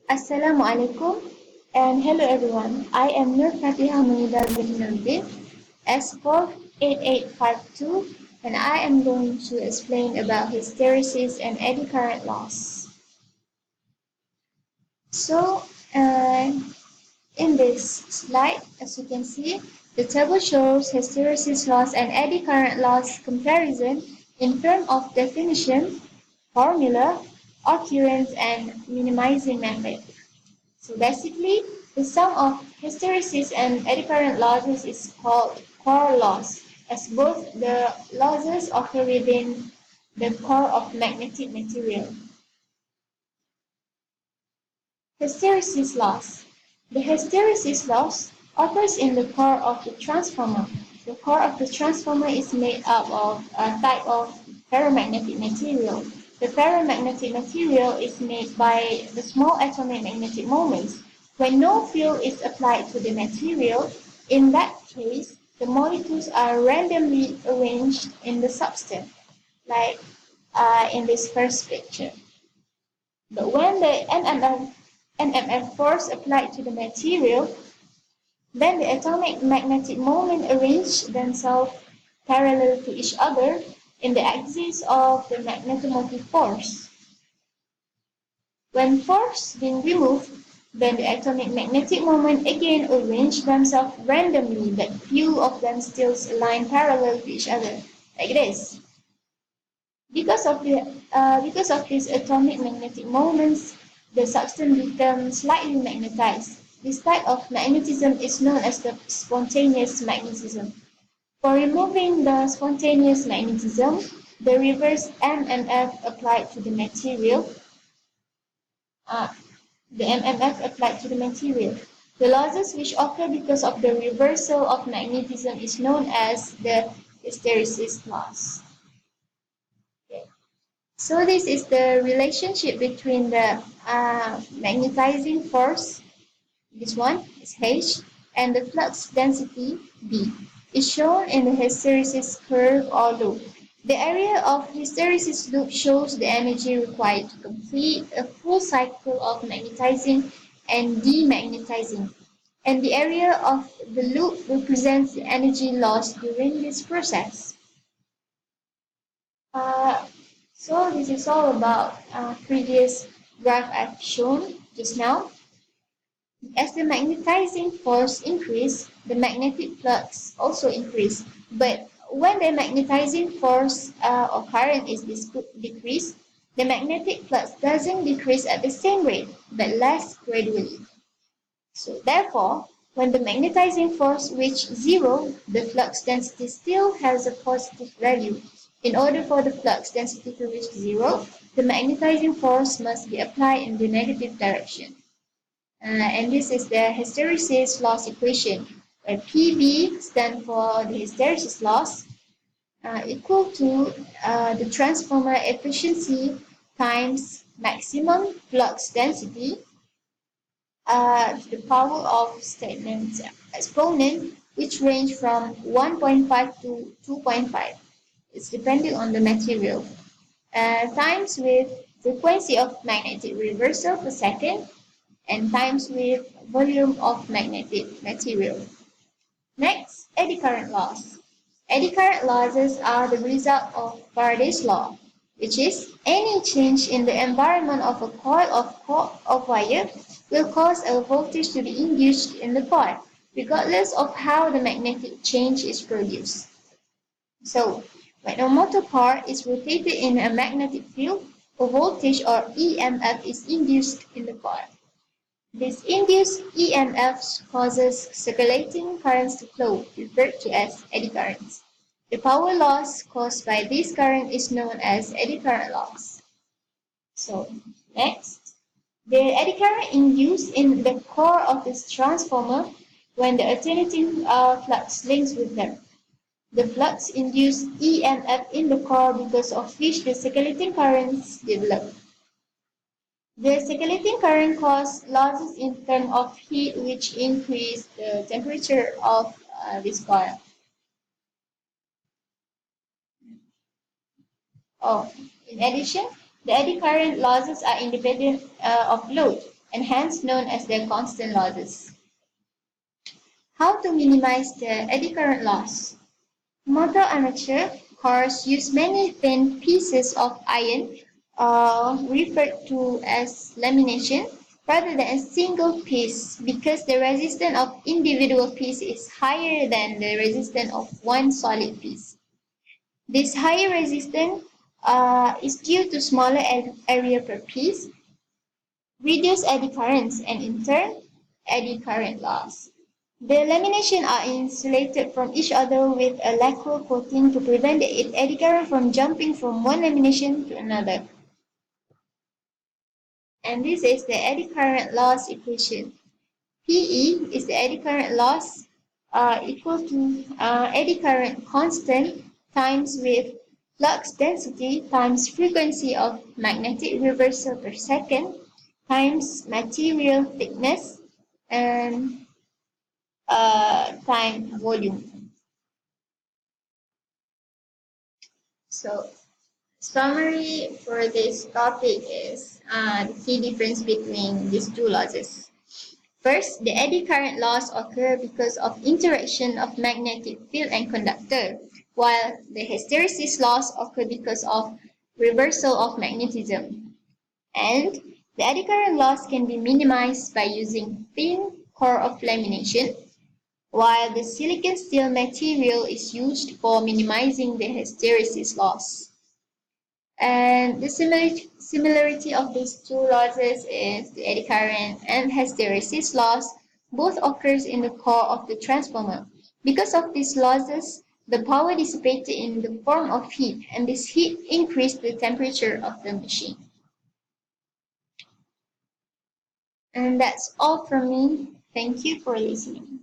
Assalamualaikum and hello everyone. I am Nur Fatiha Munidar bin Nurdin, S48852, and I am going to explain about hysteresis and eddy current loss. So, uh, in this slide, as you can see, the table shows hysteresis loss and eddy current loss comparison in terms of definition, formula, occurrence, and minimizing method. So basically, the sum of hysteresis and eddy current losses is called core loss, as both the losses occur within the core of magnetic material. Hysteresis loss. The hysteresis loss occurs in the core of the transformer. The core of the transformer is made up of a type of ferromagnetic material. The ferromagnetic material is made by the small atomic magnetic moments. When no field is applied to the material, in that case, the molecules are randomly arranged in the substance, like in this first picture. But when the NMF force applied to the material, then the atomic magnetic moment arrange themselves parallel to each other in the axis of the magnetomotive force. When force being removed, then the atomic magnetic moment again arrange themselves randomly, but few of them still align parallel to each other, like this. Because of these atomic magnetic moments, the substance becomes slightly magnetized. This type of magnetism is known as the spontaneous magnetism. For removing the spontaneous magnetism, the reverse MMF applied to the material. Uh, the MMF applied to the material. The losses which occur because of the reversal of magnetism is known as the hysteresis loss. Okay. So this is the relationship between the magnetizing force, this one is H, and the flux density B. Is shown in the hysteresis curve or loop. The area of hysteresis loop shows the energy required to complete a full cycle of magnetizing and demagnetizing, and the area of the loop represents the energy lost during this process. Uh, so this is all about previous graph I've shown just now. As the magnetizing force increases, the magnetic flux also increases. But when the magnetizing force or current is decreased, the magnetic flux doesn't decrease at the same rate, but less gradually. So therefore, when the magnetizing force reaches zero, the flux density still has a positive value. In order for the flux density to reach zero, the magnetizing force must be applied in the negative direction. And this is the hysteresis loss equation, where PV stands for the hysteresis loss, equal to the transformer efficiency times maximum flux density to the power of statement exponent, which range from 1.5 to 2.5. It's depending on the material. Times with frequency of magnetic reversal per second, and times with volume of magnetic material. Next, eddy current loss. Eddy current losses are the result of Faraday's law, which is any change in the environment of a coil of wire will cause a voltage to be induced in the coil, regardless of how the magnetic change is produced. So, when a motor car is rotated in a magnetic field, a voltage or EMF is induced in the coil. This induced EMF causes circulating currents to flow, referred to as eddy currents. The power loss caused by this current is known as eddy current loss. So, next, the eddy current induced in the core of this transformer when the alternating flux links with them. The flux induced EMF in the core because of which the circulating currents develop. The circulating current causes losses in terms of heat, which increase the temperature of this coil. In addition, the eddy current losses are independent of load. and hence known as their constant losses. How to minimize the eddy current loss? Motor armature cores use many thin pieces of iron, referred to as lamination, rather than a single piece because the resistance of individual piece is higher than the resistance of one solid piece. This higher resistance is due to smaller area per piece, reduced eddy currents, and in turn, eddy current loss. The lamination are insulated from each other with a lacquer coating to prevent the eddy current from jumping from one lamination to another. And this is the eddy current loss equation. PE is the eddy current loss equal to eddy current constant times with flux density times frequency of magnetic reversal per second times material thickness and time volume. So summary for this topic is the key difference between these two losses. First, the eddy current loss occur because of interaction of magnetic field and conductor, while the hysteresis loss occur because of reversal of magnetism. And the eddy current loss can be minimized by using thin core of lamination, while the silicon steel material is used for minimizing the hysteresis loss. And the similarity of these two losses is the eddy current and hysteresis loss both occurs in the core of the transformer. Because of these losses, the power dissipated in the form of heat, and this heat increased the temperature of the machine. And that's all from me. Thank you for listening.